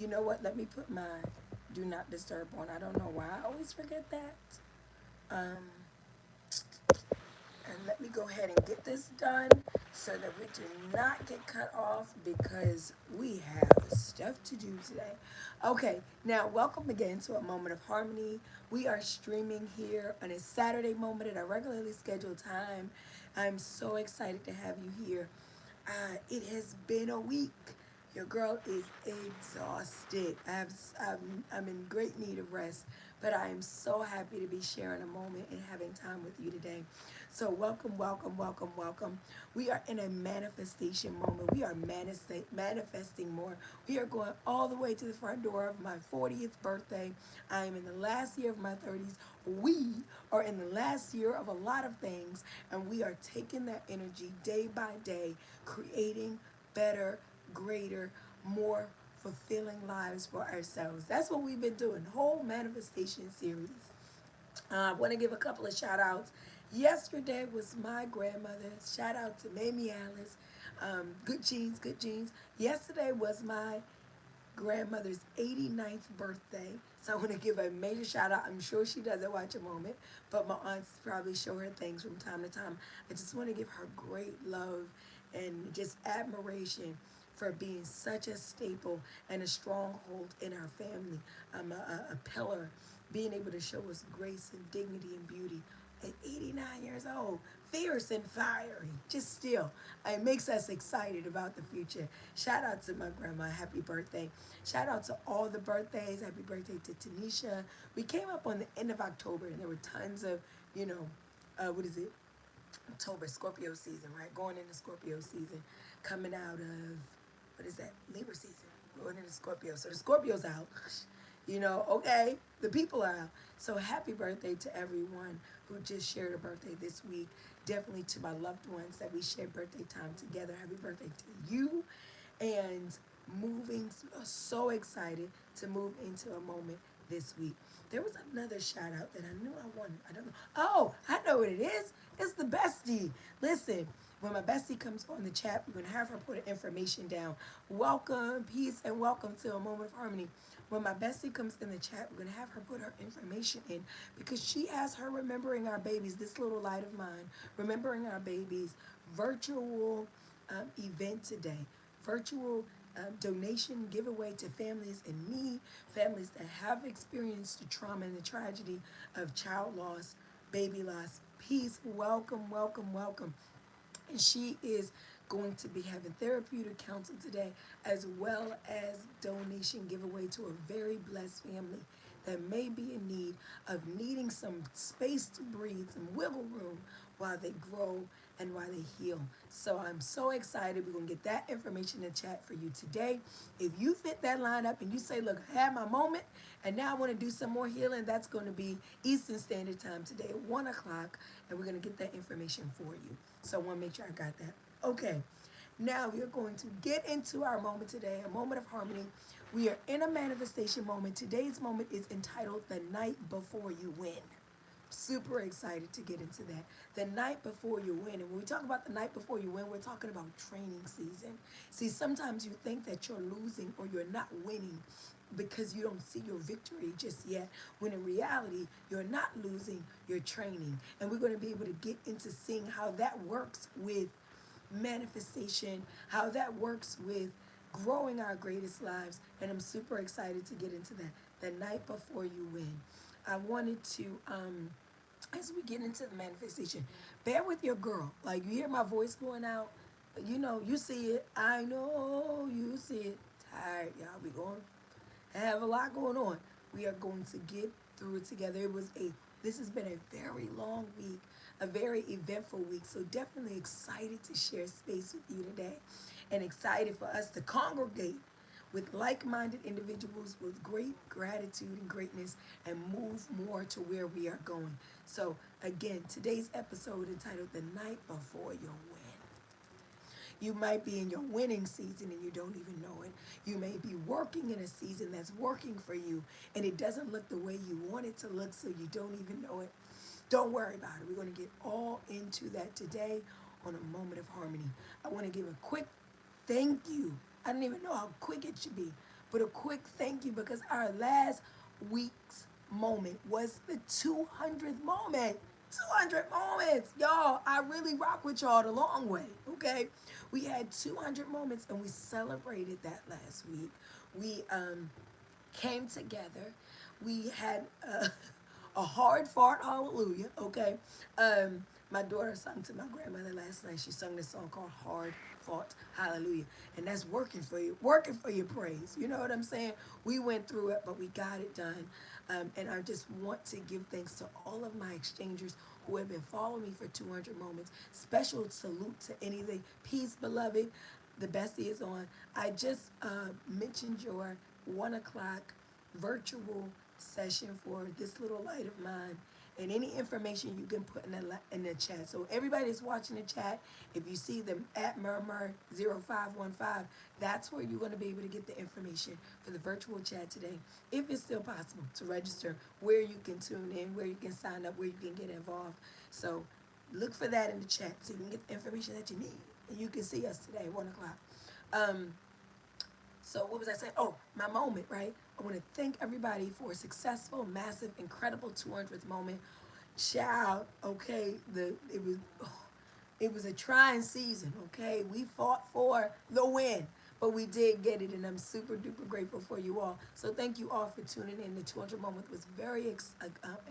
You know what? Let me put my do not disturb on. I don't know why I always forget that. Um, and let me go ahead and get this done so that we do not get cut off because we have stuff to do today. Okay, now welcome again to a Moment of Harmony. We are streaming here on a Saturday moment at our regularly scheduled time. I'm so excited to have you here. It has been a week. Your girl is exhausted. I'm in great need of rest, but I am so happy to be sharing a moment and having time with you today. So, welcome, welcome, welcome, welcome. We are in a manifestation moment. We are manifesting more. We are going all the way to the front door of my 40th birthday. I am in the last year of my 30s. We are in the last year of a lot of things, and we are taking that energy day by day, creating better, greater, more fulfilling lives for ourselves. That's what we've been doing, whole manifestation series. I want to give a couple of shout outs. Yesterday was my grandmother's. Shout out to Mamie Alice. Good genes, good genes. Yesterday was my grandmother's 89th birthday. So I want to give a major shout out. I'm sure she doesn't watch a moment, but my aunts probably show her things from time to time. I just want to give her great love and just admiration for being such a staple and a stronghold in our family, a pillar, being able to show us grace and dignity and beauty at 89 years old, fierce and fiery, just still. It makes us excited about the future. Shout out to my grandma, happy birthday. Shout out to all the birthdays, happy birthday to Tanisha. We came up on the end of October and there were tons of, you know, what is it? October, Scorpio season, right? Going into Scorpio season, coming out of, what is that? Libra season, going into Scorpio. So the Scorpio's out. Okay, the people are out. So happy birthday to everyone who just shared a birthday this week. Definitely to my loved ones that we shared birthday time together. Happy birthday to you. And moving, so excited to move into a moment this week. There was another shout out that I knew I wanted. I don't know. Oh, I know what it is. It's the bestie. Listen, when my bestie comes on the chat, we're going to have her put her information down. Welcome, peace, and welcome to a Moment of Harmony. When my bestie comes in the chat, we're going to have her put her information in because she has her Remembering Our Babies, this little light of mine, Remembering Our Babies virtual event today. Virtual donation giveaway to families in need, families that have experienced the trauma and the tragedy of child loss, baby loss. Peace, welcome, welcome, welcome. And she is going to be having therapeutic counsel today, as well as donation giveaway to a very blessed family that may be in need of needing some space to breathe, some wiggle room while they grow and while they heal. So I'm so excited. We're going to get that information in the chat for you today. If you fit that line up and you say, look, I had my moment and now I want to do some more healing, that's going to be Eastern Standard Time today at 1 o'clock, and we're going to get that information for you. So I want to make sure I got that. Okay, now we are going to get into our moment today, a moment of harmony. We are in a manifestation moment. Today's moment is entitled The Night Before You Win. Super excited to get into that. The night before you win. And when we talk about the night before you win, we're talking about training season. See, sometimes you think that you're losing or you're not winning because you don't see your victory just yet, when in reality, you're not losing, you're training. And we're going to be able to get into seeing how that works with manifestation, how that works with growing our greatest lives. And I'm super excited to get into that. The night before you win. I wanted to, as we get into the manifestation, bear with your girl. Like, you hear my voice going out, you see it. I know you see it. Tired, y'all. We going to have a lot going on. We are going to get through it together. This has been a very long week, a very eventful week. So definitely excited to share space with you today, and excited for us to congregate with like-minded individuals with great gratitude and greatness, and move more to where we are going. So again, today's episode entitled The Night Before You Win. You might be in your winning season and you don't even know it. You may be working in a season that's working for you and it doesn't look the way you want it to look, so you don't even know it. Don't worry about it. We're going to get all into that today on a Moment of Harmony. I want to give a quick thank you. I don't even know how quick it should be, But a quick thank you because our last week's moment was the 200th moment. 200 moments. Y'all, I really rock with y'all the long way, okay? We had 200 moments and we celebrated that last week. We came together. We had a hard fought hallelujah, okay? My daughter sung to my grandmother last night. She sung this song called Hard Fought Hallelujah. And that's working for your praise. You know what I'm saying? We went through it, but we got it done. And I just want to give thanks to all of my exchangers who have been following me for 200 moments. Special salute to anything. Peace, beloved. The bestie is on. I just mentioned your 1 o'clock virtual session for this little light of mine, and any information you can put in the chat. So everybody that's watching the chat, if you see them at Murmur0515, that's where you're going to be able to get the information for the virtual chat today, if it's still possible to register, where you can tune in, where you can sign up, where you can get involved. So look for that in the chat so you can get the information that you need, and you can see us today at 1 o'clock. So what was I saying? Oh, my moment, right? I want to thank everybody for a successful, massive, incredible 200th moment. Child, okay, it was a trying season, okay? We fought for the win, but we did get it, and I'm super duper grateful for you all. So thank you all for tuning in. The 200 moment was very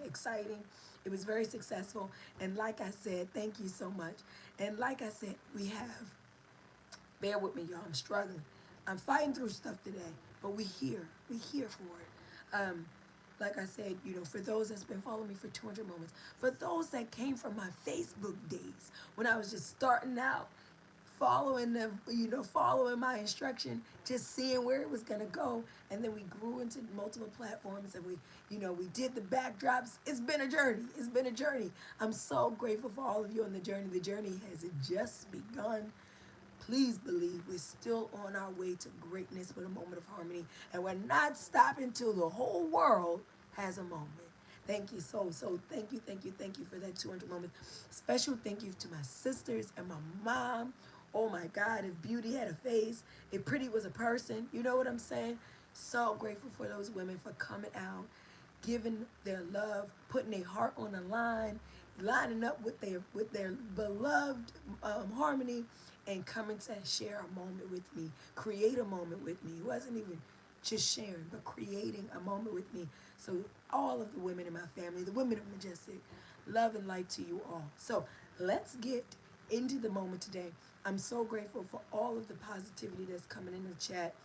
exciting. It was very successful, and like I said, thank you so much. And like I said, we have, bear with me, y'all. I'm struggling. I'm fighting through stuff today, but we here. We here for it. Like I said, for those that's been following me for 200 moments, for those that came from my Facebook days when I was just starting out, following them, following my instruction, just seeing where it was gonna go, and then we grew into multiple platforms, and we did the backdrops. It's been a journey. It's been a journey. I'm so grateful for all of you on the journey. The journey has just begun. Please believe we're still on our way to greatness with a moment of harmony, and we're not stopping till the whole world has a moment. Thank you so thank you for that 200 moments. Special thank you to my sisters and my mom. Oh my God, if beauty had a face, if pretty was a person, you know what I'm saying? So grateful for those women for coming out, giving their love, putting their heart on the line, lining up with their beloved harmony, and coming to share a moment with me, create a moment with me. It wasn't even just sharing, but creating a moment with me. So all of the women in my family, the women of Majestic, love and light to you all. So let's get into the moment today. I'm so grateful for all of the positivity that's coming in the chat.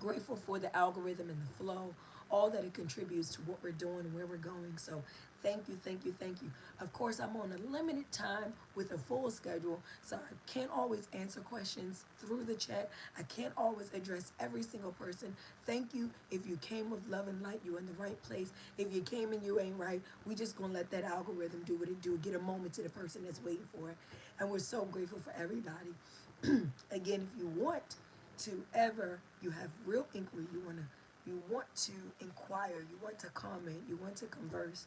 Grateful for the algorithm and the flow, all that it contributes to what we're doing and where we're going. So thank you. Of course, I'm on a limited time with a full schedule, so I can't always answer questions through the chat. I can't always address every single person. Thank you. If you came with love and light, you're in the right place. If you came and you ain't right, we just gonna let that algorithm do what it do, get a moment to the person that's waiting for it. And we're so grateful for everybody. Again, if you want to ever, you have real inquiry, you want to inquire, you want to comment, you want to converse,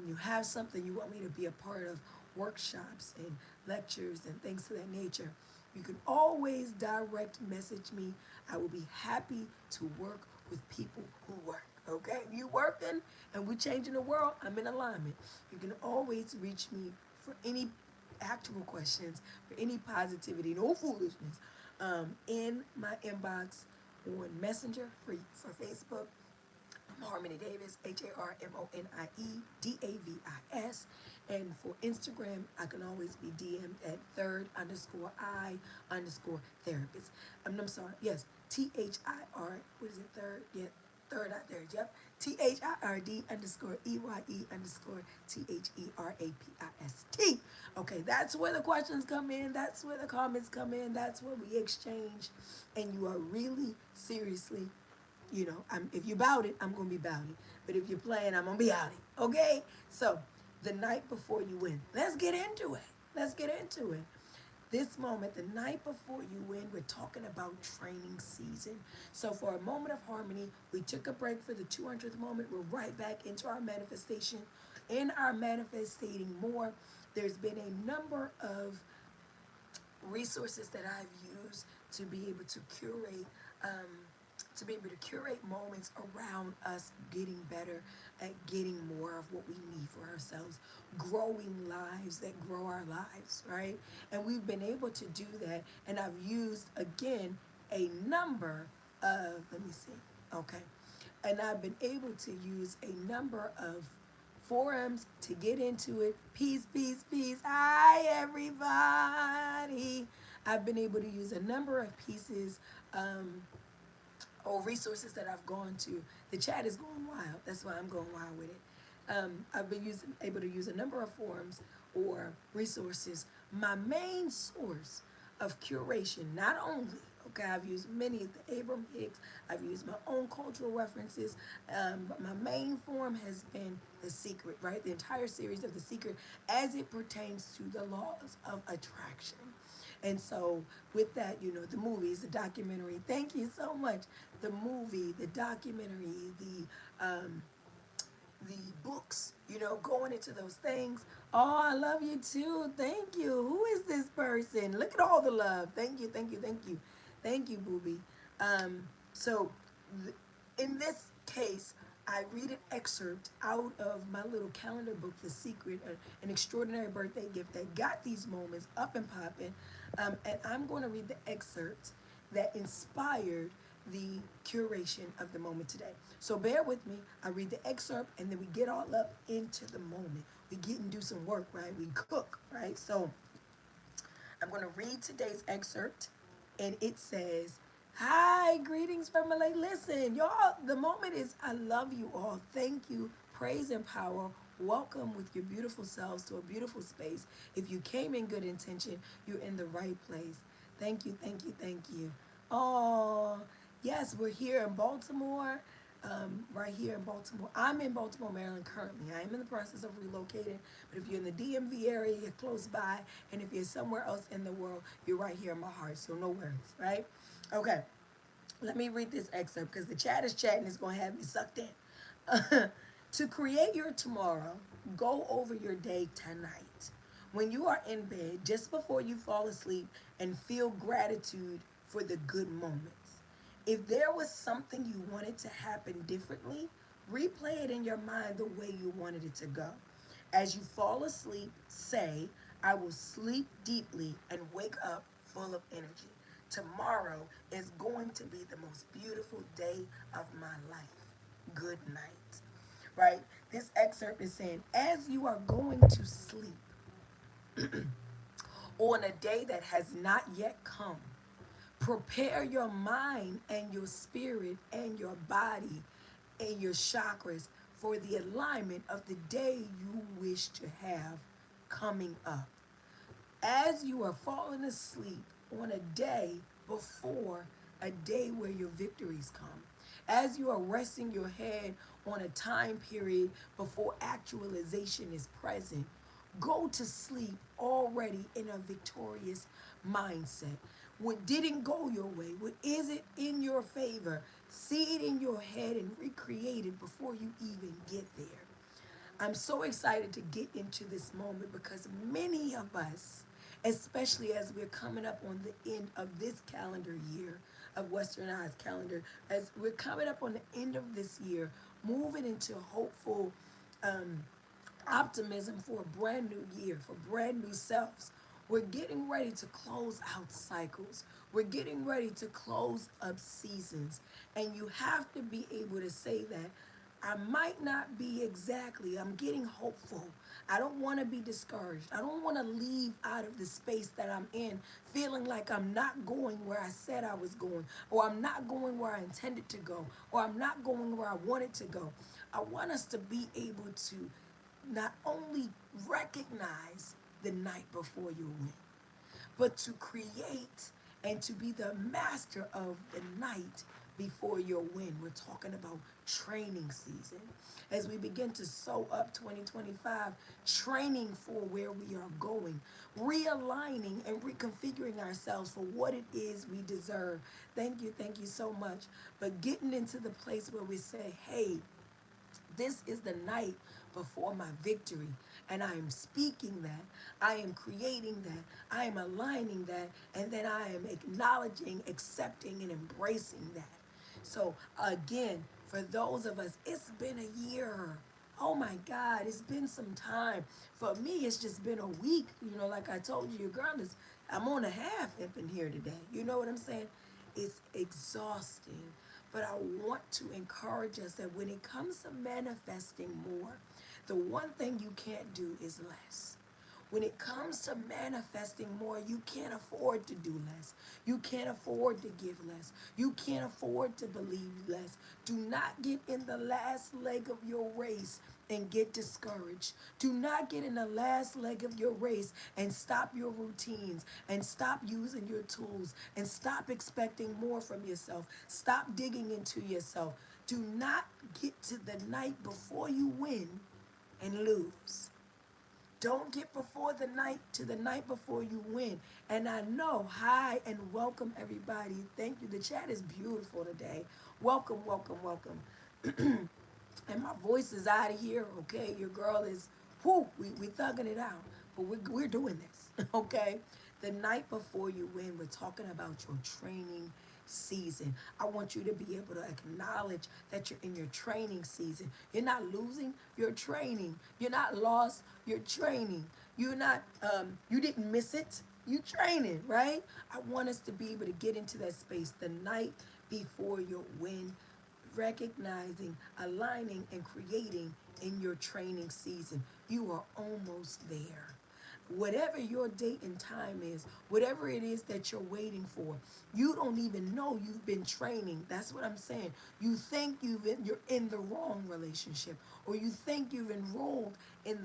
you have something you want me to be a part of, workshops and lectures and things of that nature, you can always direct message me. I will be happy to work with people who work. Okay, you working and we changing the world, I'm in alignment. You can always reach me for any actual questions, for any positivity, no foolishness, in my inbox on Messenger for Facebook. I'm Harmony Davis, HARMONIEDAVIS. And for Instagram, I can always be DM'd at third_I_therapist. I'm sorry, yes, THIR, what is it, third? Yeah, third out there, yep. THIRD_EYE_THERAPIST. Okay, that's where the questions come in. That's where the comments come in. That's where we exchange. And you are really, seriously, if you bout it, I'm gonna be bout it. But if you're playing, I'm gonna be out it. Okay? So, the night before you win. Let's get into it. Let's get into it. This moment, the night before you win, we're talking about training season. So for a moment of harmony, we took a break for the 200th moment. We're right back into our manifestation. In our manifestating more, there's been a number of resources that I've used to be able to curate, to be able to curate moments around us getting better at getting more of what we need for ourselves, growing lives that grow our lives, right? And we've been able to do that. And I've used, again, a number of, let me see, okay. And I've been able to use a number of forums to get into it. Peace, peace, peace. Hi, everybody. I've been able to use a number of pieces or resources that I've gone to. The chat is going wild. That's why I'm going wild with it. I've been able to use a number of forums or resources. My main source of curation, not only, okay, I've used many of the Abram Hicks, I've used my own cultural references, but my main form has been The Secret, right? The entire series of The Secret as it pertains to the laws of attraction. And so, with that, the movies, the documentary, thank you so much. The movie, the documentary, the books, going into those things. Oh, I love you too. Thank you. Who is this person? Look at all the love. Thank you, thank you, thank you. Thank you, Booby. So, in this case, I read an excerpt out of my little calendar book, The Secret, an extraordinary birthday gift that got these moments up and popping. And I'm going to read the excerpt that inspired the curation of the moment today. So bear with me. I read the excerpt and then we get all up into the moment. We get and do some work, right? We cook, right? So I'm going to read today's excerpt and it says, hi, greetings from LA. Listen, y'all, the moment is I love you all. Thank you. Praise and power. Welcome with your beautiful selves to a beautiful space. If you came in good intention, you're in the right place. Thank you, thank you, thank you. Oh, yes, we're here in Baltimore, right here in Baltimore. I'm in Baltimore, Maryland currently. I am in the process of relocating, but if you're in the DMV area, you're close by, and if you're somewhere else in the world, you're right here in my heart, so no worries, right? Okay, let me read this excerpt because the chat is chatting. It's going to have me sucked in. To create your tomorrow, go over your day tonight. When you are in bed, just before you fall asleep, and feel gratitude for the good moments. If there was something you wanted to happen differently, replay it in your mind the way you wanted it to go. As you fall asleep, say, I will sleep deeply and wake up full of energy. Tomorrow is going to be the most beautiful day of my life. Good night. Right? This excerpt is saying, as you are going to sleep on a day that has not yet come, prepare your mind and your spirit and your body and your chakras for the alignment of the day you wish to have coming up. As you are falling asleep on a day before a day where your victories come, as you are resting your head on a time period before actualization is present, go to sleep already in a victorious mindset. What didn't go your way, what isn't in your favor, see it in your head and recreate it before you even get there. I'm so excited to get into this moment because many of us, especially as we're coming up on the end of this calendar year of Westernized calendar, as we're coming up on the end of this year, moving into hopeful optimism for a brand new year, for brand new selves. We're getting ready to close out cycles. We're getting ready to close up seasons. And you have to be able to say that I might not be exactly, I'm getting hopeful. I don't want to be discouraged. I don't want to leave out of the space that I'm in feeling like I'm not going where I said I was going, or I'm not going where I intended to go, or I'm not going where I wanted to go. I want us to be able to not only recognize the night before you win, but to create and to be the master of the night before your win. We're talking about training season. As we begin to sew up 2025, training for where we are going, realigning and reconfiguring ourselves for what it is we deserve. Thank you so much. But getting into the place where we say, hey, this is the night before my victory. And I am speaking that. I am creating that. I am aligning that. And then I am acknowledging, accepting, and embracing that. So again, for those of us, it's been a year. Oh my God, it's been some time. For me, it's just been a week. You know, like I told you, your girl is, I'm on a half up in here today. You know what I'm saying? It's exhausting. But I want to encourage us that when it comes to manifesting more, the one thing you can't do is less. When it comes to manifesting more, you can't afford to do less. You can't afford to give less. You can't afford to believe less. Do not get in the last leg of your race and get discouraged. Do not get in the last leg of your race and stop your routines and stop using your tools and stop expecting more from yourself. Stop digging into yourself. Do not get to the night before you win and lose. Don't get before the night to the night before you win. And I know, hi and welcome everybody. Thank you. The chat is beautiful today. Welcome, welcome, welcome. And my voice is out of here, okay? Your girl is, whoo, we thugging it out. But we're doing this, okay? The night before you win, we're talking about your training season. I want you to be able to acknowledge that you're in your training season. You're not losing your training. You're not lost your training. You're not, you didn't miss it. You training, right? I want us to be able to get into that space the night before your win, recognizing, aligning, and creating in your training season. You are almost there. Whatever your date and time is, whatever it is that you're waiting for, you don't even know you've been training. That's what I'm saying. You think you're in the wrong relationship, or you think you've enrolled in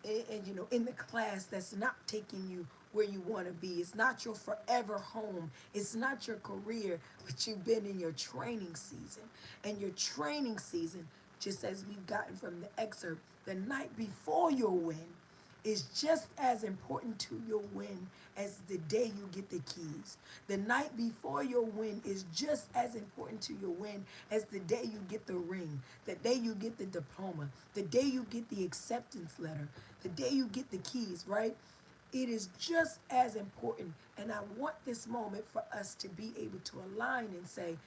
in the class that's not taking you where you want to be. It's not your forever home. It's not your career, but you've been in your training season. And your training season, just as we've gotten from the excerpt, the night before your win is just as important to your win as the day you get the keys. The night before your win is just as important to your win as the day you get the ring, the day you get the diploma, the day you get the acceptance letter, the day you get the keys, right? It is just as important. And I want this moment for us to be able to align and say,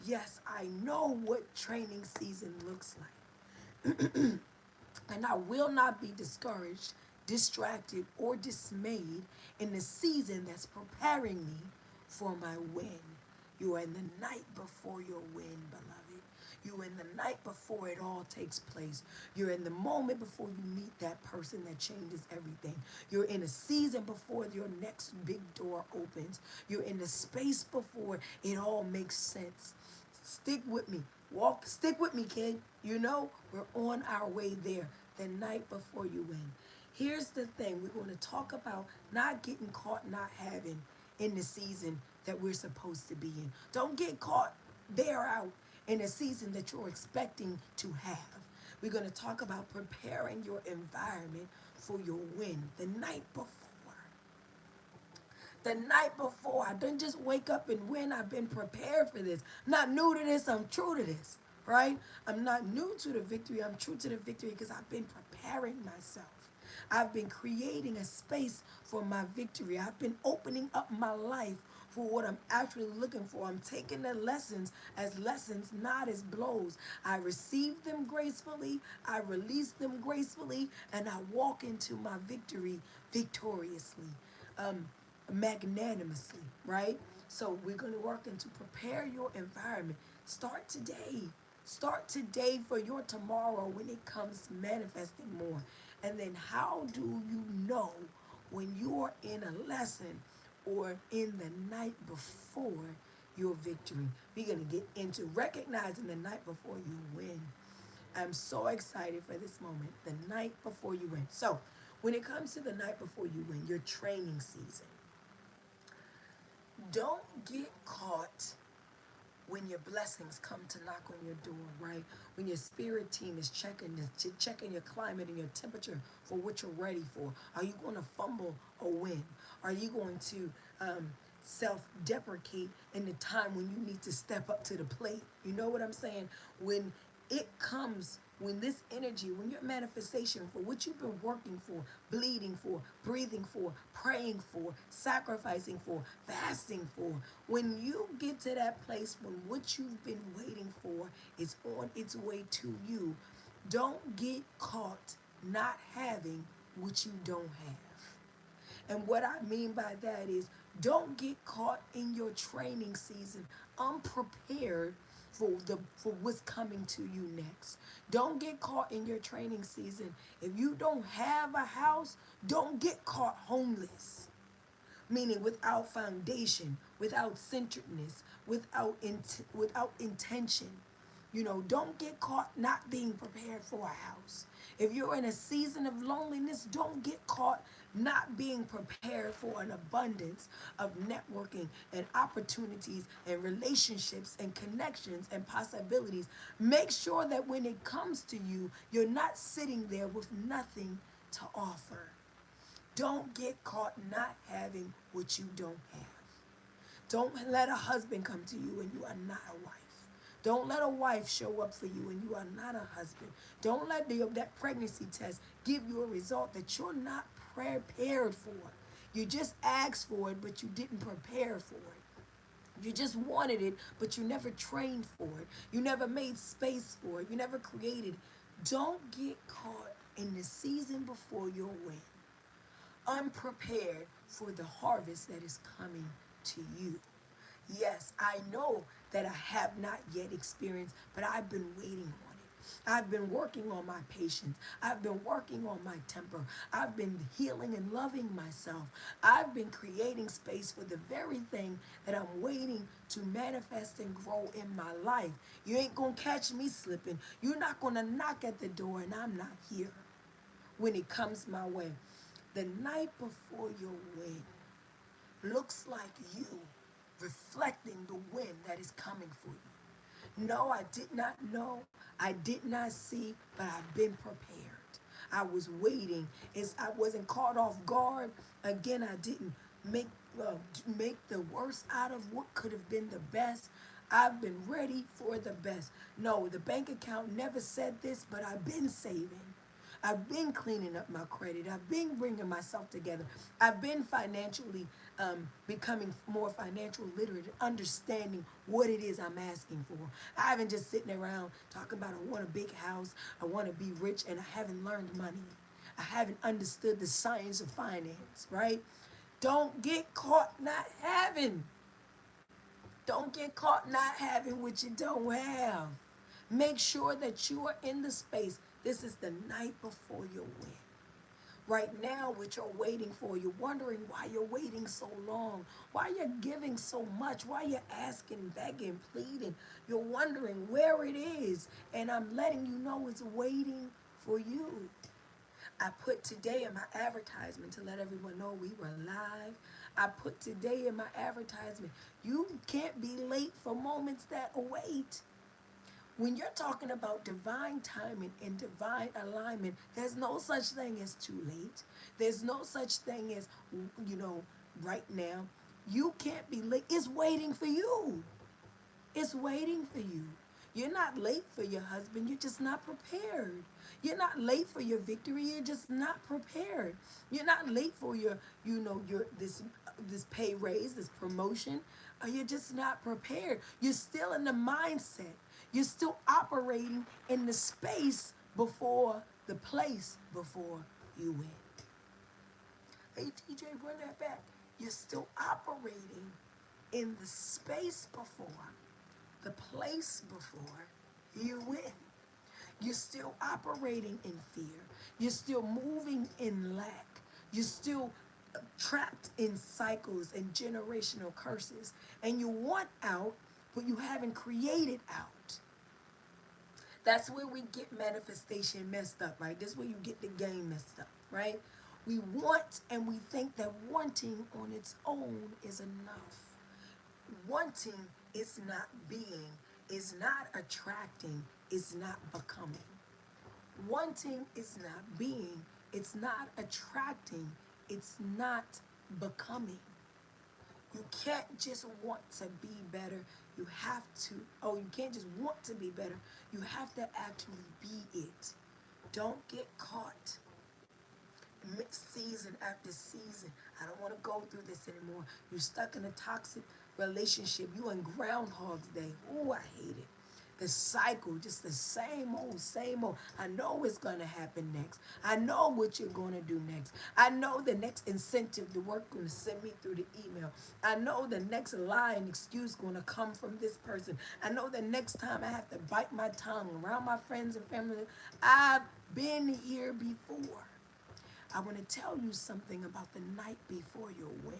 yes, I know what training season looks like. And I will not be discouraged, distracted, or dismayed in the season that's preparing me for my win. You are in the night before your win, beloved. You are in the night before it all takes place. You're in the moment before you meet that person that changes everything. You're in a season before your next big door opens. You're in the space before it all makes sense. Stick with me. Stick with me, kid. You know, we're on our way there the night before you win. Here's the thing. We're going to talk about not getting caught not having in the season that we're supposed to be in. Don't get caught there out in a season that you're expecting to have. We're going to talk about preparing your environment for your win the night before. The night before. I didn't just wake up and win. I've been prepared for this. I'm not new to this. I'm true to this, right? I'm not new to the victory. I'm true to the victory because I've been preparing myself. I've been creating a space for my victory. I've been opening up my life for what I'm actually looking for. I'm taking the lessons as lessons, not as blows. I receive them gracefully, I release them gracefully, and I walk into my victory victoriously. Magnanimously, right? So we're going to work into prepare your environment. Start today. Start today for your tomorrow when it comes manifesting more. And then how do you know when you're in a lesson or in the night before your victory? We're going to get into recognizing the night before you win. I'm so excited for this moment, the night before you win. So when it comes to the night before you win, your training season, don't get caught when your blessings come to knock on your door, right? When your spirit team is checking your climate and your temperature for what you're ready for. Are you going to fumble or win? Are you going to self-deprecate in the time when you need to step up to the plate? You know what I'm saying? When It comes when this energy, when your manifestation for what you've been working for, bleeding for, breathing for, praying for, sacrificing for, fasting for, when you get to that place when what you've been waiting for is on its way to you, don't get caught not having what you don't have. And what I mean by that is don't get caught in your training season unprepared for what's coming to you next. Don't get caught in your training season. If you don't have a house, don't get caught homeless. Meaning without foundation, without centeredness, without intention. Don't get caught not being prepared for a house. If you're in a season of loneliness, don't get caught not being prepared for an abundance of networking and opportunities and relationships and connections and possibilities. Make sure that when it comes to you, you're not sitting there with nothing to offer. Don't get caught not having what you don't have. Don't let a husband come to you and you are not a wife. Don't let a wife show up for you and you are not a husband. Don't let that pregnancy test give you a result that you're not prepared for. You just asked for it, but you didn't prepare for it. You just wanted it, but you never trained for it. You never made space for it. You never created. Don't get caught in the season before your win, unprepared for the harvest that is coming to you. Yes, I know that I have not yet experienced, but I've been waiting on it. I've been working on my patience. I've been working on my temper. I've been healing and loving myself. I've been creating space for the very thing that I'm waiting to manifest and grow in my life. You ain't gonna catch me slipping. You're not gonna knock at the door and I'm not here when it comes my way. The night before your win looks like you reflecting the wind that is coming for you. No, I did not know. I did not see, but I've been prepared. I was waiting. I wasn't caught off guard. Again, I didn't make make the worst out of what could have been the best. I've been ready for the best. No, the bank account never said this, but I've been saving. I've been cleaning up my credit. I've been bringing myself together. I've been financially becoming more financial literate, understanding what it is I'm asking for. I haven't just sitting around talking about I want a big house, I want to be rich, and I haven't learned money. I haven't understood the science of finance, right? Don't get caught not having. Don't get caught not having what you don't have. Make sure that you are in the space. This is the night before your win. Right now, what you're waiting for, you're wondering why you're waiting so long, why you're giving so much, why you're asking, begging, pleading. You're wondering where it is. And I'm letting you know it's waiting for you. I put today in my advertisement to let everyone know we were live. I put today in my advertisement, you can't be late for moments that await. When you're talking about divine timing and divine alignment, there's no such thing as too late. There's no such thing as, right now. You can't be late. It's waiting for you. It's waiting for you. You're not late for your husband. You're just not prepared. You're not late for your victory. You're just not prepared. You're not late for your this pay raise, this promotion. You're just not prepared. You're still in the mindset. You're still operating in the space before the place before you win. Hey, TJ, bring that back. You're still operating in the space before, the place before you win. You're still operating in fear. You're still moving in lack. You're still trapped in cycles and generational curses. And you want out, but you haven't created out. That's where we get manifestation messed up, right? This is where you get the game messed up, right? We want and we think that wanting on its own is enough. Wanting is not being, is not attracting, is not becoming. Wanting is not being, it's not attracting, it's not becoming. You can't just want to be better. You have to, oh, you can't just want to be better. You have to actually be it. Don't get caught season after season. I don't want to go through this anymore. You're stuck in a toxic relationship. You in Groundhog's Day. Oh, I hate it. The cycle, just the same old, same old. I know it's going to happen next. I know what you're going to do next. I know the next incentive the work going to send me through the email. I know the next lie and excuse going to come from this person. I know the next time I have to bite my tongue around my friends and family. I've been here before. I want to tell you something about the night before your win.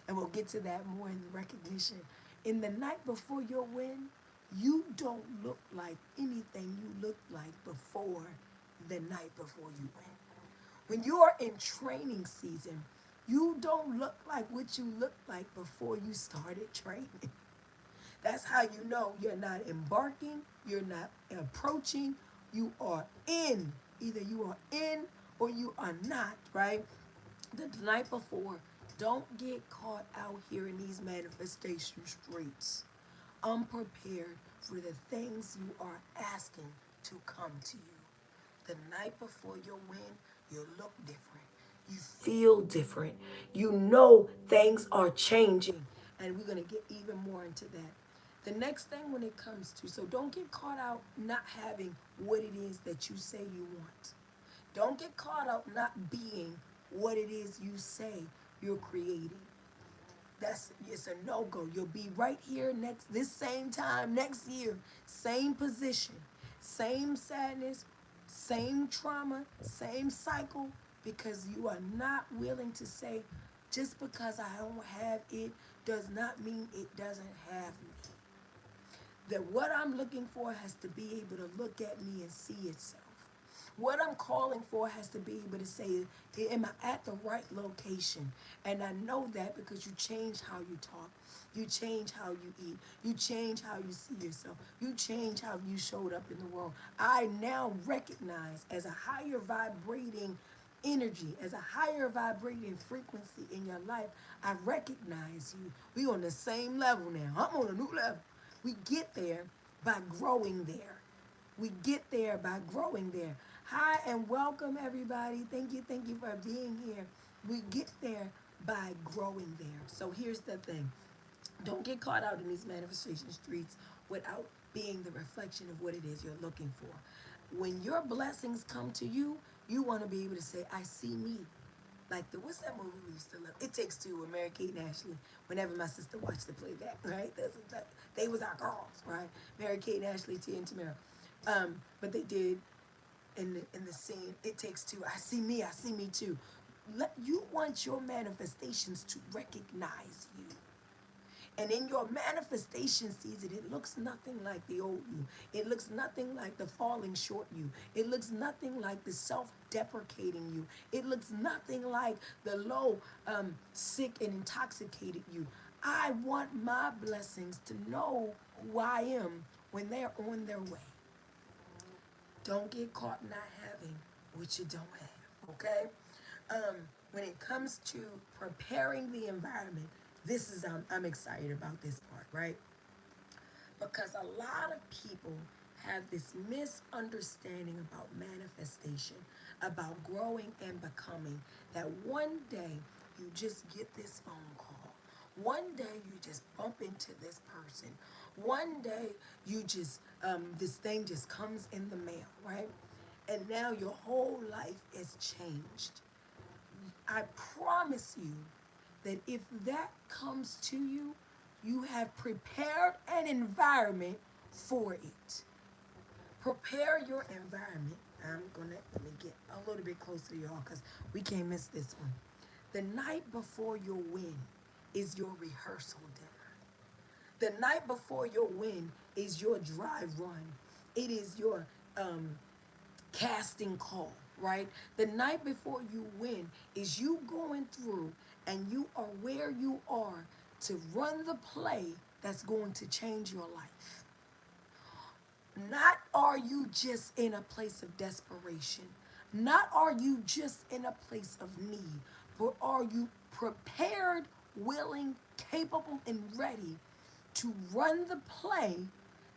And we'll get to that more in the recognition. In the night before your win, you don't look like anything you looked like before the night before you win. When you are in training season, you don't look like what you looked like before you started training. That's how you know you're not embarking, you're not approaching, you are in. Either you are in or you are not, right? The night before, don't get caught out here in these manifestation streets unprepared for the things you are asking to come to you. The night before your win, you look different. You feel different. You know things are changing. And we're going to get even more into that. The next thing when it comes to, so don't get caught out not having what it is that you say you want. Don't get caught out not being what it is you say you're creating. It's a no-go. You'll be right here next this same time next year, same position, same sadness, same trauma, same cycle, because you are not willing to say, just because I don't have it does not mean it doesn't have me. That what I'm looking for has to be able to look at me and see itself. What I'm calling for has to be able to say, am I at the right location? And I know that because you change how you talk. You change how you eat. You change how you see yourself. You change how you showed up in the world. I now recognize as a higher vibrating energy, as a higher vibrating frequency in your life, I recognize you. We on the same level now. I'm on a new level. We get there by growing there. We get there by growing there. Hi and welcome everybody. Thank you for being here. We get there by growing there. So here's the thing. Don't get caught out in these manifestation streets without being the reflection of what it is you're looking for. When your blessings come to you, you want to be able to say, I see me. Like what's that movie we used to love? It Takes Two with Mary Kate and Ashley. Whenever my sister watched the playback, right? They was our girls, right? Mary Kate and Ashley, Tia and Tamara. But they did in the scene, It Takes Two. I see me too. You want your manifestations to recognize you. And in your manifestation season, it looks nothing like the old you. It looks nothing like the falling short you. It looks nothing like the self-deprecating you. It looks nothing like the low, sick, and intoxicated you. I want my blessings to know who I am when they're on their way. Don't get caught not having what you don't have, okay? When it comes to preparing the environment, this is I'm excited about this part, right? Because a lot of people have this misunderstanding about manifestation, about growing and becoming, that one day you just get this phone call. One day you just bump into this person. One day you just, this thing just comes in the mail, right? And now your whole life is changed. I promise you that if that comes to you, you have prepared an environment for it. Prepare your environment. Let me get a little bit closer to y'all because we can't miss this one. The night before your win is your rehearsal dinner. The night before your win is your dry run. It is your casting call, right? The night before you win is you going through and you are where you are to run the play that's going to change your life. Not are you just in a place of desperation. Not are you just in a place of need, but are you prepared, willing, capable and ready to run the play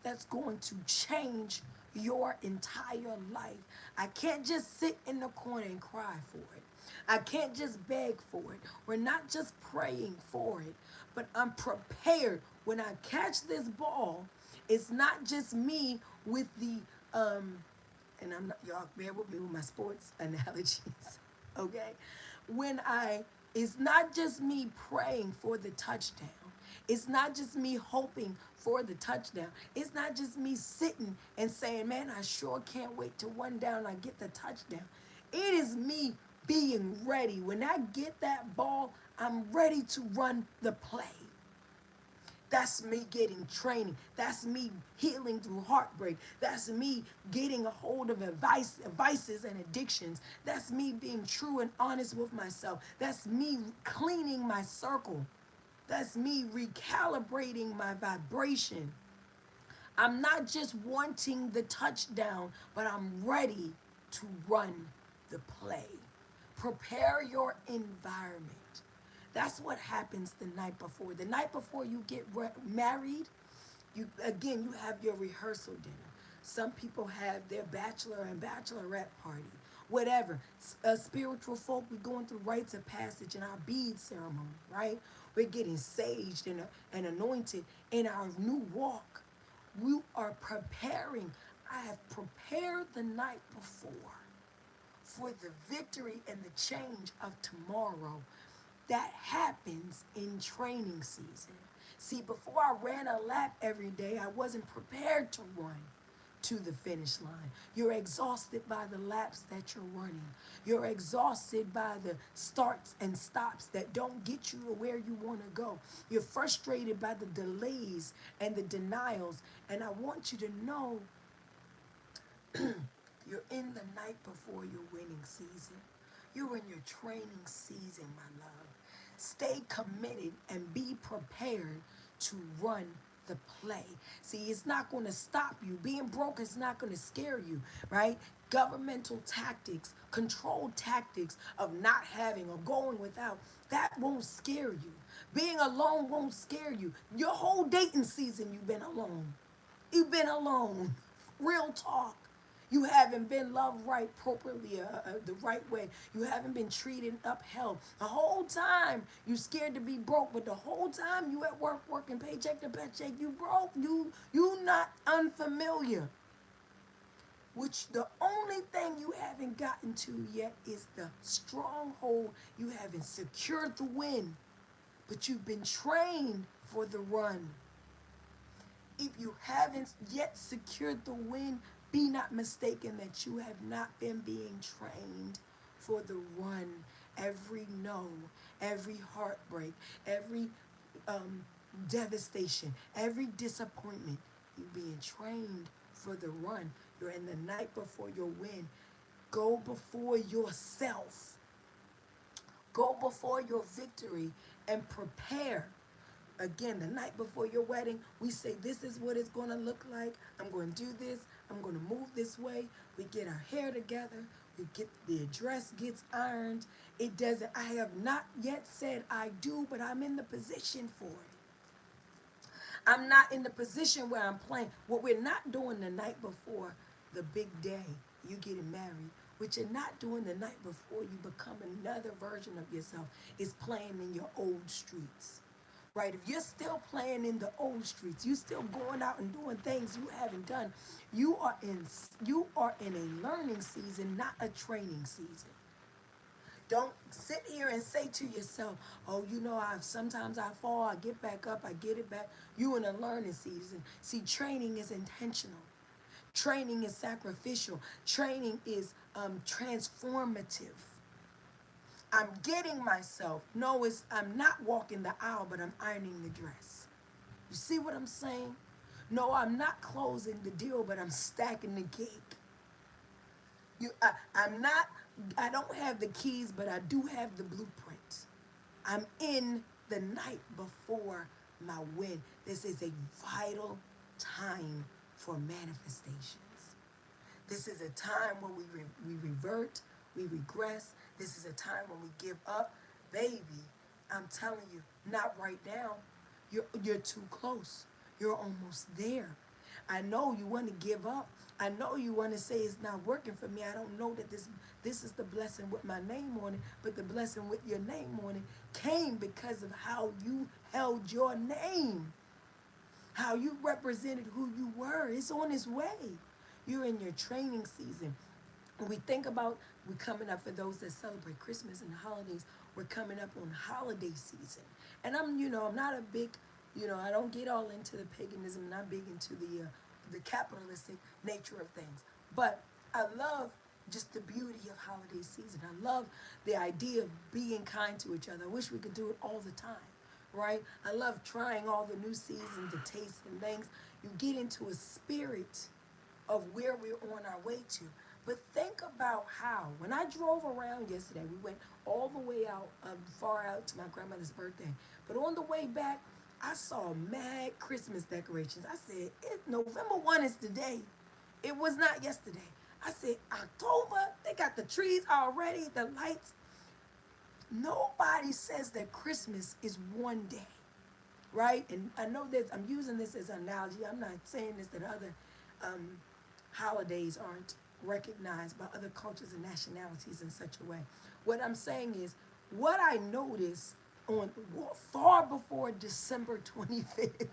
that's going to change your entire life. I can't just sit in the corner and cry for it. I can't just beg for it. We're not just praying for it, but I'm prepared. When I catch this ball, it's not just me with the and I'm not, y'all bear with me with my sports analogies, okay? When I, it's not just me praying for the touchdown. It's not just me hoping for the touchdown. It's not just me sitting and saying, man, I sure can't wait to one down I get the touchdown. It is me being ready. When I get that ball, I'm ready to run the play. That's me getting training. That's me healing through heartbreak. That's me getting a hold of vices and addictions. That's me being true and honest with myself. That's me cleaning my circle. That's me recalibrating my vibration. I'm not just wanting the touchdown, but I'm ready to run the play. Prepare your environment. That's what happens the night before. The night before you get married, you have your rehearsal dinner. Some people have their bachelor and bachelorette party. Whatever. Spiritual folk, we're going through rites of passage in our bead ceremony, right? We're getting saged and anointed in our new walk. We are preparing. I have prepared the night before for the victory and the change of tomorrow that happens in training season. See, before I ran a lap every day, I wasn't prepared to run to the finish line. You're exhausted by the laps that you're running. You're exhausted by the starts and stops that don't get you to where you want to go. You're frustrated by the delays and the denials. And I want you to know you're in the night before your winning season. You're in your training season, my love. Stay committed and be prepared to run the play. See, it's not going to stop you. Being broke is not going to scare you, right? Governmental tactics, controlled tactics of not having or going without, that won't scare you. Being alone won't scare you. Your whole dating season, you've been alone. You've been alone. Real talk. You haven't been loved right properly, the right way. You haven't been treated, upheld. The whole time you scared to be broke, but the whole time you at work working paycheck to paycheck, you broke. You not unfamiliar. Which the only thing you haven't gotten to yet is the stronghold. You haven't secured the win, but you've been trained for the run. If you haven't yet secured the win, be not mistaken that you have not been being trained for the run. Every no, every heartbreak, every devastation, every disappointment, you're being trained for the run. You're in the night before your win. Go before yourself. Go before your victory and prepare. Again, the night before your wedding, we say, this is what it's going to look like. I'm going to do this. I'm going to move this way. We get our hair together. We get the dress gets ironed. It doesn't, I have not yet said I do, but I'm in the position for it. I'm not in the position where I'm playing. What we're not doing the night before the big day, you getting married, what you're not doing the night before you become another version of yourself, is playing in your old streets. Right? If you're still playing in the old streets, you still going out and doing things you haven't done, you are in a learning season, not a training season. Don't sit here and say to yourself, oh, sometimes I fall, I get back up, I get it back. You in a learning season. See, training is intentional. Training is sacrificial. Training is transformative. I'm getting myself. No, I'm not walking the aisle, but I'm ironing the dress. You see what I'm saying? No, I'm not closing the deal, but I'm stacking the cake. I'm not, I don't have the keys, but I do have the blueprint. I'm in the night before my win. This is a vital time for manifestations. This is a time when we revert, we regress. This is a time when we give up. Baby, I'm telling you, Not right now. You're too close. You're almost there. I know you want to give up. I know you want to say it's not working for me. I don't know that this is the blessing with my name on it, but the blessing with your name on it came because of how you held your name, how you represented who you were. It's on its way. You're in your training season. When we think about, we're coming up for those that celebrate Christmas and the holidays, we're coming up on holiday season. And I'm not a big, I don't get all into the paganism, not big into the capitalistic nature of things. But I love just the beauty of holiday season. I love the idea of being kind to each other. I wish we could do it all the time, right? I love trying all the new seasons, the tastes and things. You get into a spirit of where we're on our way to. But think about how, when I drove around yesterday, we went all the way out, far out to my grandmother's birthday. But on the way back, I saw mad Christmas decorations. I said, November 1 is today. It was not yesterday. I said, October, they got the trees already, the lights. Nobody says that Christmas is one day, right? And I know this, I'm using this as an analogy. I'm not saying this that other um, holidays aren't recognized by other cultures and nationalities in such a way. What I'm saying is, what I noticed on far before December 25th,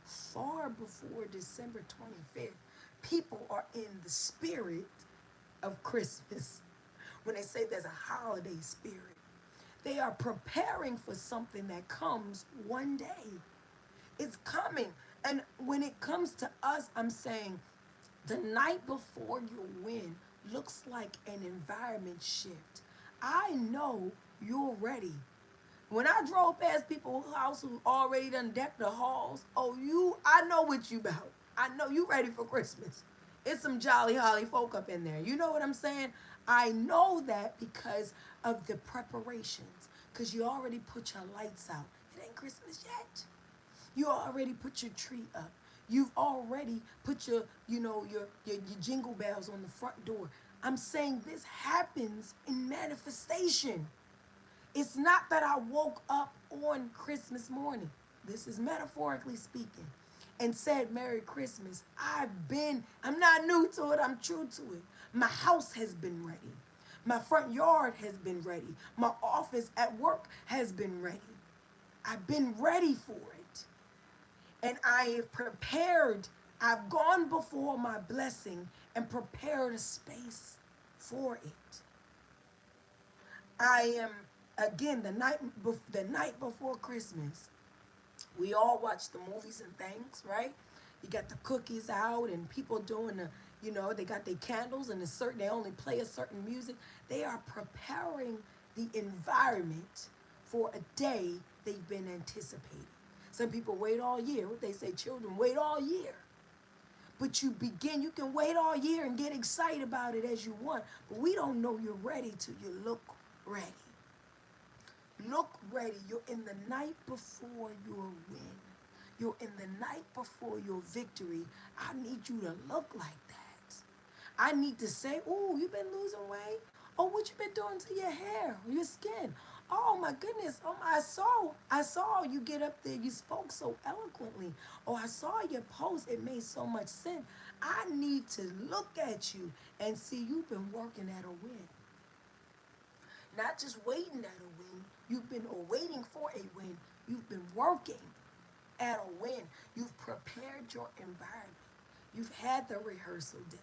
far before December 25th, people are in the spirit of Christmas. When they say there's a holiday spirit, they are preparing for something that comes one day. It's coming. And when it comes to us, I'm saying the night before your win looks like an environment shift. I know you're ready. When I drove past people's house who already done decked the halls, I know what you about. I know you ready for Christmas. It's some jolly holly folk up in there. You know what I'm saying? I know that because of the preparations. Because you already put your lights out. It ain't Christmas yet. You already put your tree up. You've already put your jingle bells on the front door. I'm saying this happens in manifestation. It's not that I woke up on Christmas morning. This is metaphorically speaking. And said Merry Christmas. I'm not new to it, I'm true to it. My house has been ready. My front yard has been ready. My office at work has been ready. I've been ready for it. And I have prepared. I've gone before my blessing and prepared a space for it. I am, again, the night before Christmas. We all watch the movies and things, right? You got the cookies out and people doing they got their candles and they only play a certain music. They are preparing the environment for a day they've been anticipating. Some people wait all year. What they say, children wait all year. But you can wait all year and get excited about it as you want. But we don't know you're ready till you look ready. Look ready. You're in the night before your win. You're in the night before your victory. I need you to look like that. I need to say, oh, you've been losing weight? Oh, what you been doing to your hair, your skin? Oh my goodness. Oh my, I saw you get up there. You spoke so eloquently. Oh, I saw your post. It made so much sense. I need to look at you and see you've been working at a win. Not just waiting at a win. You've been waiting for a win. You've been working at a win. You've prepared your environment. You've had the rehearsal dinner,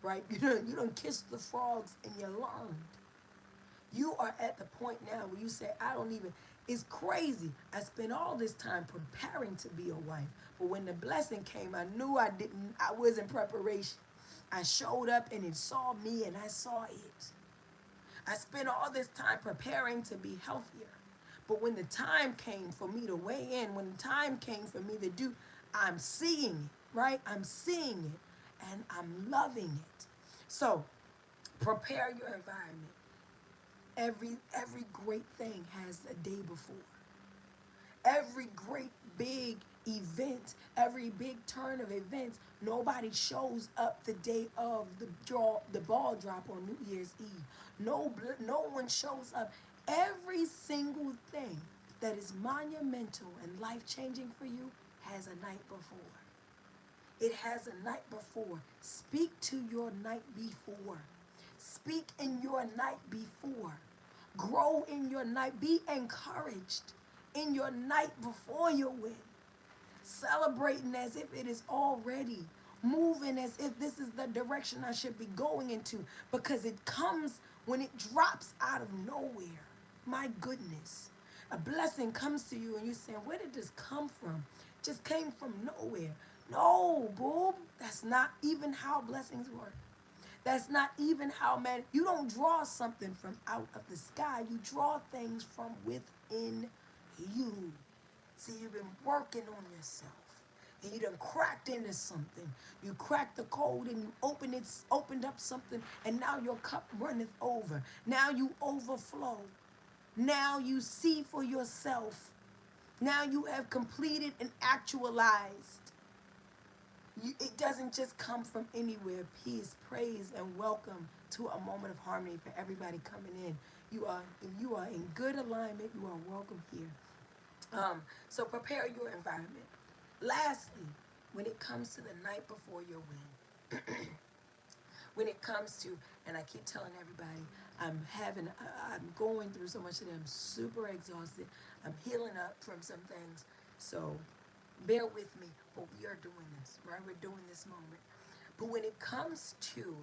right? You don't kiss the frogs and you learned. You are at the point now where you say, it's crazy. I spent all this time preparing to be a wife. But when the blessing came, I knew I was in preparation. I showed up and it saw me and I saw it. I spent all this time preparing to be healthier. But when the time came for me to weigh in, when the time came for me to do, I'm seeing it, right? I'm seeing it and I'm loving it. So prepare your environment. Every great thing has a day before. Every great big event, every big turn of events, nobody shows up the day of the ball drop on New Year's Eve. No one shows up. Every single thing that is monumental and life changing for you has a night before. It has a night before. Speak to your night before. Speak in your night before. Grow in your night. Be encouraged in your night before your win. Celebrating as if it is already. Moving as if this is the direction I should be going into because it comes when it drops out of nowhere. My goodness. A blessing comes to you and you're saying, where did this come from? It just came from nowhere. No, boo. That's not even how blessings work. That's not even how, man, you don't draw something from out of the sky. You draw things from within you. See, you've been working on yourself. And you done cracked into something. You cracked the code and you opened up something, and now your cup runneth over. Now you overflow. Now you see for yourself. Now you have completed and actualized. It doesn't just come from anywhere. Peace, praise, and welcome to a moment of harmony for everybody coming in. If you are in good alignment, you are welcome here. So prepare your environment. Lastly, when it comes to the night before your win, when it comes to, and I keep telling everybody, I'm going through so much today. I'm super exhausted. I'm healing up from some things. So bear with me, but we are doing this, right? We're doing this moment. But when it comes to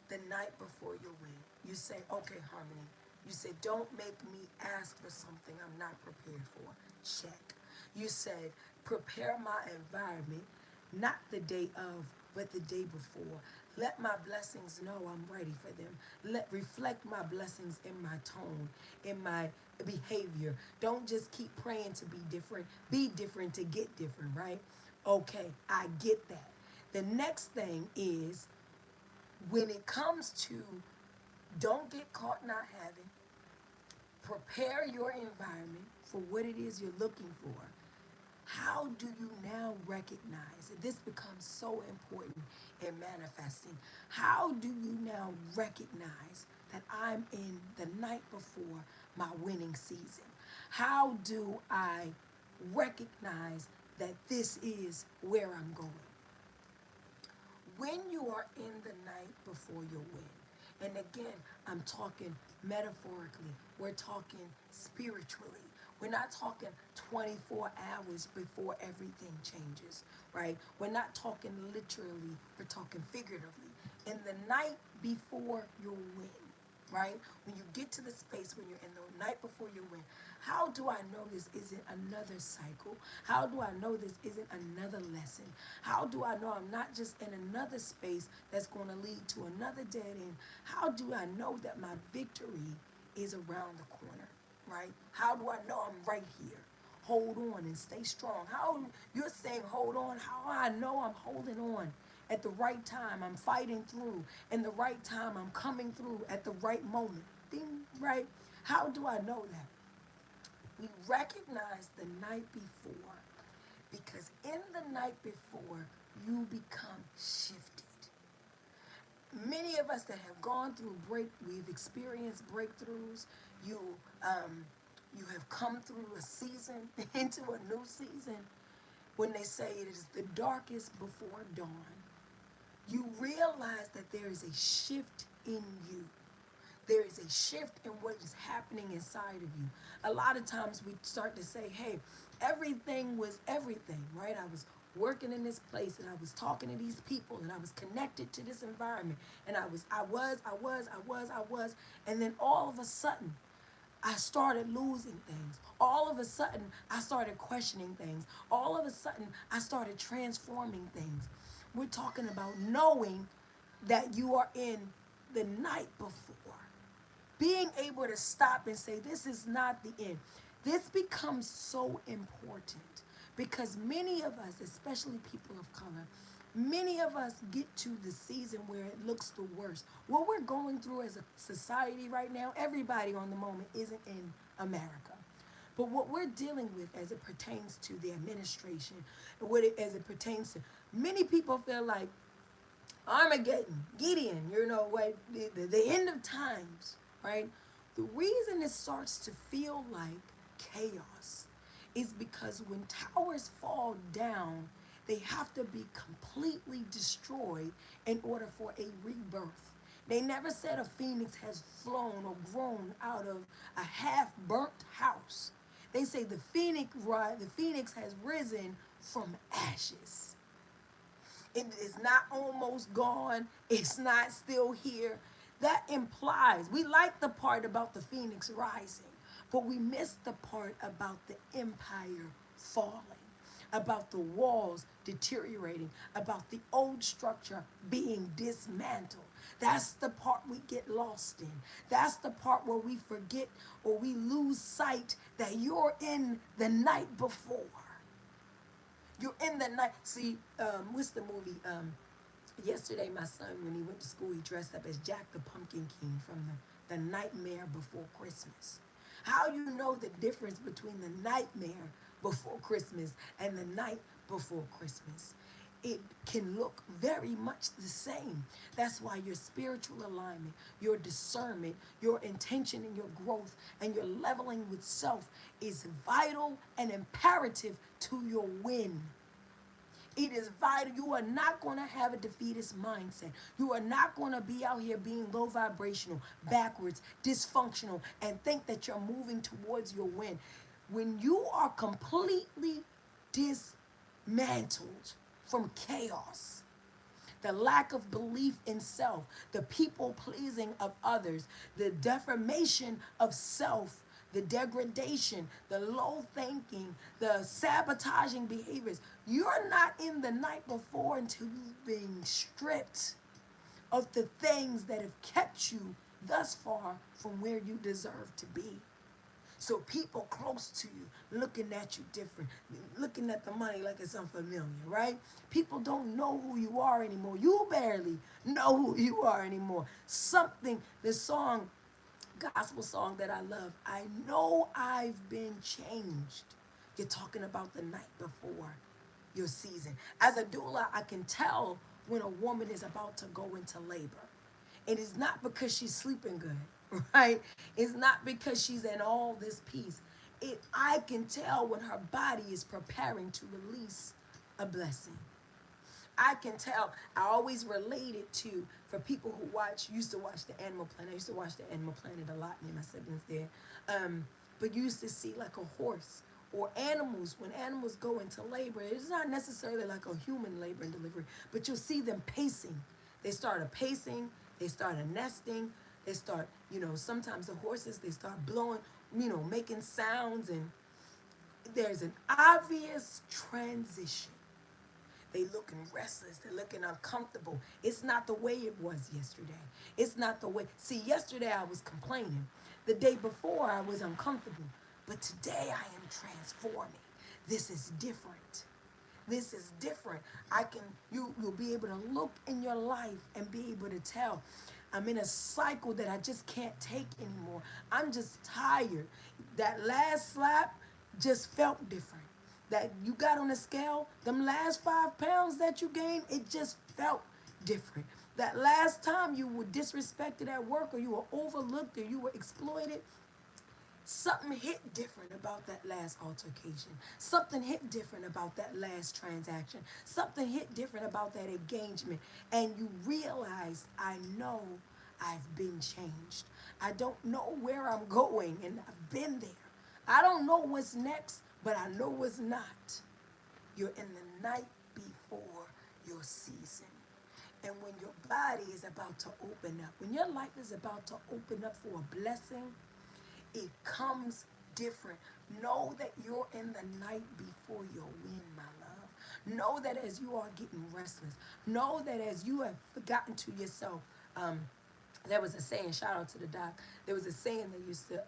the night before your win, you say, okay, Harmony, you say, don't make me ask for something I'm not prepared for. Check. You said, prepare my environment, not the day of, but the day before. Let my blessings know I'm ready for them. Let reflect my blessings in my tone, in my behavior. Don't just keep praying to be different. Be different to get different, right? Okay, I get that. The next thing is when it comes to don't get caught not having, prepare your environment for what it is you're looking for. How do you now recognize, and this becomes so important in manifesting, how do you now recognize that I'm in the night before my winning season? How do I recognize that this is where I'm going? When you are in the night before your win, and again, I'm talking metaphorically, we're talking spiritually. We're not talking 24 hours before everything changes, right? We're not talking literally, we're talking figuratively. In the night before your win, right? When you get to the space when you're in the night before you win, how do I know this isn't another cycle? How do I know this isn't another lesson? How do I know I'm not just in another space that's going to lead to another dead end? How do I know that my victory is around the corner, right? How do I know I'm right here? Hold on and stay strong. How you're saying hold on, how I know I'm holding on at the right time. I'm fighting through. In the right time, I'm coming through at the right moment. Ding, right? How do I know that? We recognize the night before because in the night before, you become shifted. Many of us that have gone through we've experienced breakthroughs. You, you have come through a season into a new season. When they say it is the darkest before dawn, you realize that there is a shift in you. There is a shift in what is happening inside of you. A lot of times we start to say, hey, everything was everything, right? I was working in this place and I was talking to these people and I was connected to this environment and I was. And then all of a sudden, I started losing things. All of a sudden, I started questioning things. All of a sudden, I started transforming things. We're talking about knowing that you are in the night before. Being able to stop and say, this is not the end. This becomes so important because many of us, especially people of color, many of us get to the season where it looks the worst. What we're going through as a society right now, everybody on the moment isn't in America. But what we're dealing with as it pertains to the administration, and as it pertains to, many people feel like Armageddon, Gideon, you know, what the end of times, right? The reason it starts to feel like chaos is because when towers fall down, they have to be completely destroyed in order for a rebirth. They never said a phoenix has flown or grown out of a half burnt house. They say the phoenix has risen from ashes. It is not almost gone. It's not still here. That implies we like the part about the phoenix rising, but we miss the part about the empire falling, about the walls deteriorating, about the old structure being dismantled. That's the part we get lost in. That's the part where we forget or we lose sight that you're in the night before. You're in the night. See, what's the movie? Yesterday, my son, when he went to school, he dressed up as Jack the Pumpkin King from the Nightmare Before Christmas. How you know the difference between the nightmare before Christmas and the night before Christmas? It can look very much the same. That's why your spiritual alignment, your discernment, your intention and your growth, and your leveling with self is vital and imperative to your win. It is vital. You are not going to have a defeatist mindset. You are not going to be out here being low vibrational, backwards, dysfunctional, and think that you're moving towards your win. When you are completely dismantled from chaos, the lack of belief in self, the people pleasing of others, the deformation of self, the degradation, the low thinking, the sabotaging behaviors. You're not in the night before until you've been stripped of the things that have kept you thus far from where you deserve to be. So people close to you looking at you different, looking at the money like it's unfamiliar, right? People don't know who you are anymore. You barely know who you are anymore. The song, gospel song that I love, I know I've been changed. You're talking about the night before your season. As a doula, I can tell when a woman is about to go into labor. It is not because she's sleeping good, right? It's not because she's in all this peace. I can tell when her body is preparing to release a blessing. I can tell. I always relate it to, for people who used to watch the Animal Planet. I used to watch the Animal Planet a lot, me and my siblings there. But you used to see like a horse or animals, when animals go into labor, it's not necessarily like a human labor and delivery, but you'll see them pacing. They start a pacing, they start a nesting, they start, sometimes the horses, they start blowing, making sounds, and there's an obvious transition. They looking restless. They're looking uncomfortable. It's not the way it was yesterday. It's not the way. See, yesterday I was complaining. The day before I was uncomfortable. But today I am transforming. This is different. This is different. You'll be able to look in your life and be able to tell. I'm in a cycle that I just can't take anymore. I'm just tired. That last slap just felt different. That you got on the scale, them last 5 pounds that you gained, it just felt different. That last time you were disrespected at work, or you were overlooked, or you were exploited, something hit different about that last altercation. Something hit different about that last transaction. Something hit different about that engagement. And you realize, I know I've been changed. I don't know where I'm going, and I've been there. I don't know what's next, but I know what's not. You're in the night before your season. And when your body is about to open up, when your life is about to open up for a blessing, it comes different. Know that you're in the night before your win, my love. Know that as you are getting restless. Know that as you have forgotten to yourself. There was a saying, shout out to the doc, there was a saying that used to,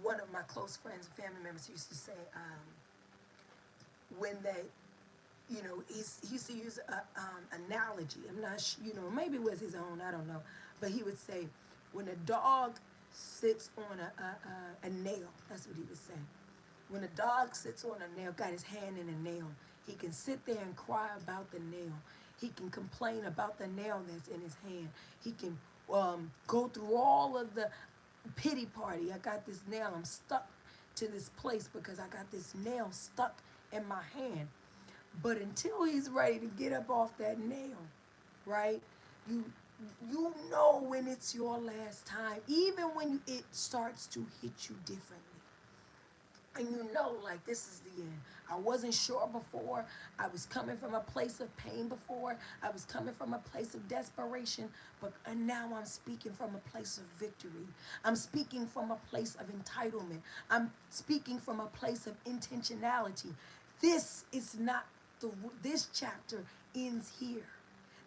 one of my close friends and family members used to say, when they, he used to use an analogy. I'm not, maybe it was his own, I don't know. But he would say, when a dog sits on a nail, that's what he would say. When a dog sits on a nail, got his hand in a nail, he can sit there and cry about the nail. He can complain about the nail that's in his hand. He can go through all of the pity party. I got this nail. I'm stuck to this place because I got this nail stuck in my hand. But until he's ready to get up off that nail, right? You you know when it's your last time, even when it starts to hit you differently. And you know, like, this is the end. I wasn't sure before. I was coming from a place of pain before. I was coming from a place of desperation. And now I'm speaking from a place of victory. I'm speaking from a place of entitlement. I'm speaking from a place of intentionality. This is not this chapter ends here.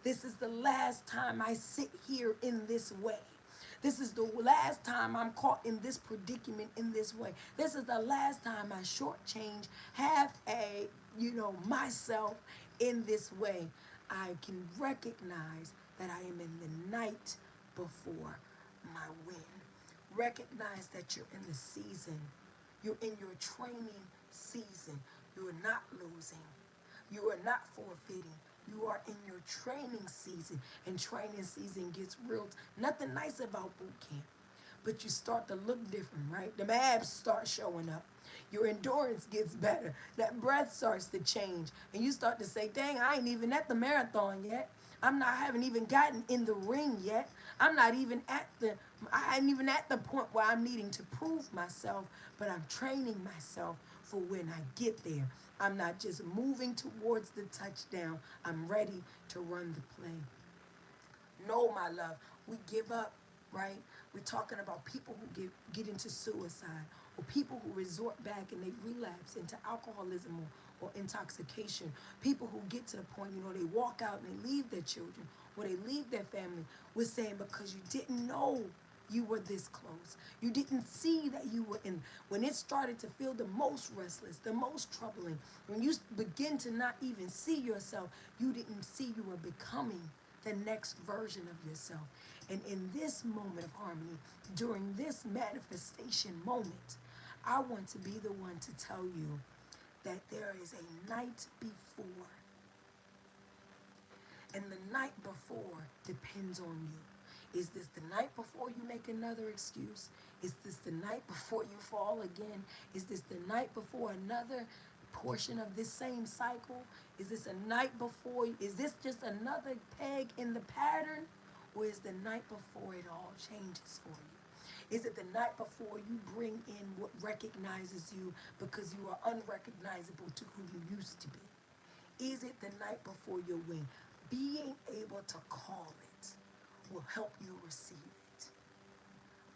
This is the last time I sit here in this way. This is the last time I'm caught in this predicament in this way. This is the last time I shortchange, have myself in this way. I can recognize that I am in the night before my win. Recognize that you're in the season. You're in your training season. You are not losing. You are not forfeiting. You are in your training season. And training season gets real. Nothing nice about boot camp. But you start to look different, right? The abs start showing up. Your endurance gets better. That breath starts to change. And you start to say, dang, I ain't even at the marathon yet. I haven't even gotten in the ring yet. I ain't even at the point where I'm needing to prove myself, but I'm training myself for when I get there. I'm not just moving towards the touchdown. I'm ready to run the play. No, my love, we give up, right? We're talking about people who get into suicide, or people who resort back and they relapse into alcoholism or intoxication. People who get to the point, they walk out and they leave their children or they leave their family. We're saying because you didn't know you were this close. You didn't see that you were in. When it started to feel the most restless, the most troubling, when you begin to not even see yourself, you didn't see you were becoming the next version of yourself. And in this moment of harmony, during this manifestation moment, I want to be the one to tell you that there is a night before. And the night before depends on you. Is this the night before you make another excuse? Is this the night before you fall again? Is this the night before another portion of this same cycle? Is this a night before? Is this just another peg in the pattern? Or is the night before it all changes for you? Is it the night before you bring in what recognizes you because you are unrecognizable to who you used to be? Is it the night before your win? Being able to call it will help you receive it.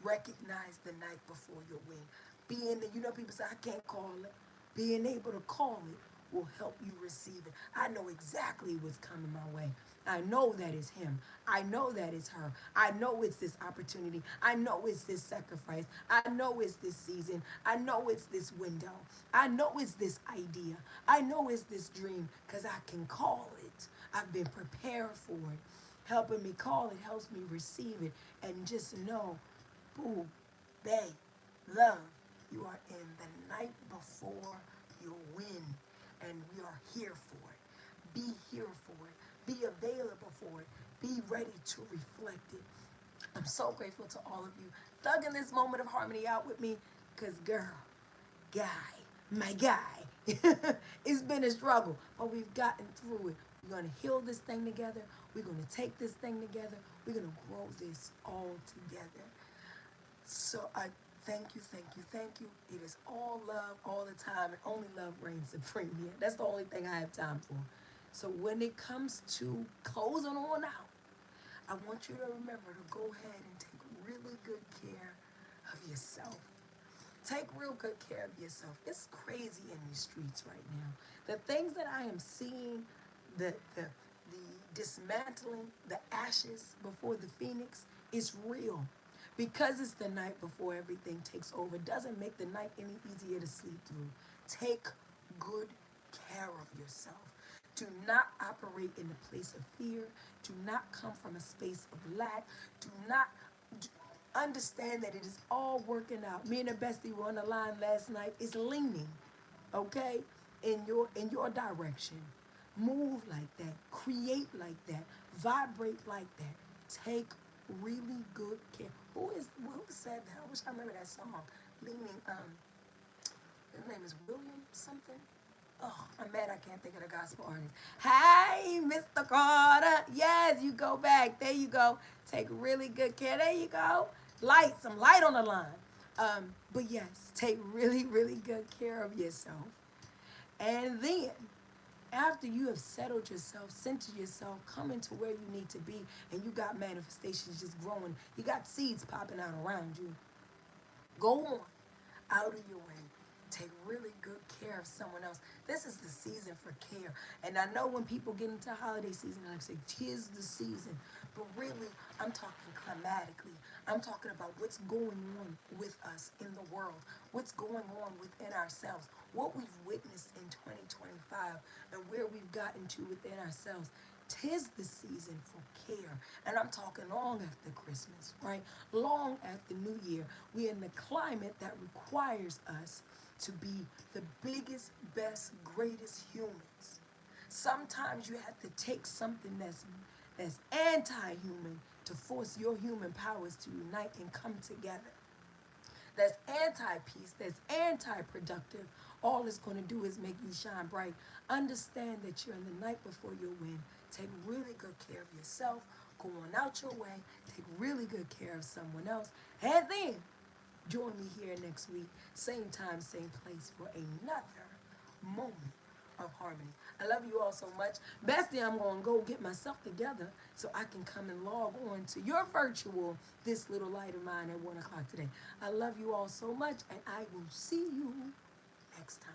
Recognize the night before your win. People say, I can't call it. Being able to call it will help you receive it. I know exactly what's coming my way. I know that it's him. I know that it's her. I know it's this opportunity. I know it's this sacrifice. I know it's this season. I know it's this window. I know it's this idea. I know it's this dream because I can call it. I've been prepared for it. Helping me call it helps me receive it. And just know, boo, bae, love, you are in the night before your win. And we are here for it. Be here for it. Be available for it. Be ready to reflect it. I'm so grateful to all of you thugging this moment of harmony out with me. Because, girl, guy, my guy, it's been a struggle. But we've gotten through it. We're going to heal this thing together. We're going to take this thing together. We're going to grow this all together. So I thank you, thank you, thank you. It is all love all the time, and only love reigns supreme here. That's the only thing I have time for. So when it comes to closing on out, I want you to remember to go ahead and take really good care of yourself. Take real good care of yourself. It's crazy in these streets right now. The things that I am seeing, the dismantling, the ashes before the phoenix is real. Because it's the night before everything takes over, doesn't make the night any easier to sleep through. Take good care of yourself. Do not operate in a place of fear. Do not come from a space of lack. Do not understand that it is all working out. Me and the bestie were on the line last night. It's leaning, okay, in your direction. Move like that. Create like that. Vibrate like that. Take really good care. Who said that? I wish I remember that song. Leaning, his name is William something. Oh, I'm mad I can't think of the gospel artist. Hey, Mr. Carter. Yes, you go back. There you go. Take really good care. There you go. Some light on the line. But yes, take really, really good care of yourself. And then, after you have settled yourself, centered yourself, coming to where you need to be, and you got manifestations just growing, you got seeds popping out around you, go on out of your way. Take really good care of someone else. This is the season for care. And I know when people get into holiday season, I say, tis the season. But really, I'm talking climatically. I'm talking about what's going on with us in the world, what's going on within ourselves, what we've witnessed in 2025, and where we've gotten to within ourselves. Tis the season for care. And I'm talking long after Christmas, right? Long after New Year. We're in the climate that requires us to be the biggest, best, greatest humans. Sometimes you have to take something that's anti-human to force your human powers to unite and come together. That's anti-peace, that's anti-productive. All it's going to do is make you shine bright. Understand that you're in the night before your win. Take really good care of yourself. Go on out your way. Take really good care of someone else. And then join me here next week, same time, same place, for another moment of harmony. I love you all so much. Bestie, I'm going to go get myself together so I can come and log on to your virtual This Little Light of Mine at 1 o'clock today. I love you all so much, and I will see you next time.